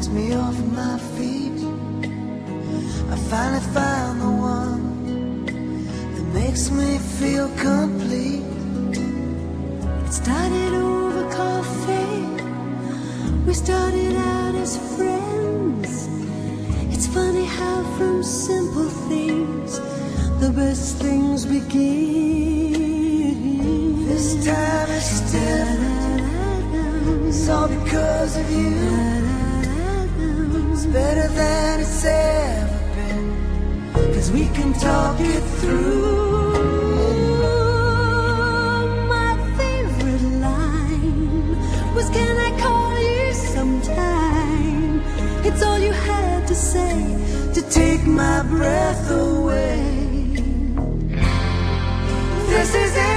lifts me off my feet. I finally found the one that makes me feel complete. It started over coffee. We started out as friends. It's funny how from simple things the best things begin. This time is different. It's all because of you. It's better than it's ever been, 'cause we can talk it through. My favorite line was, "Can I call you sometime?" It's all you had to say To take my breath away. This is it.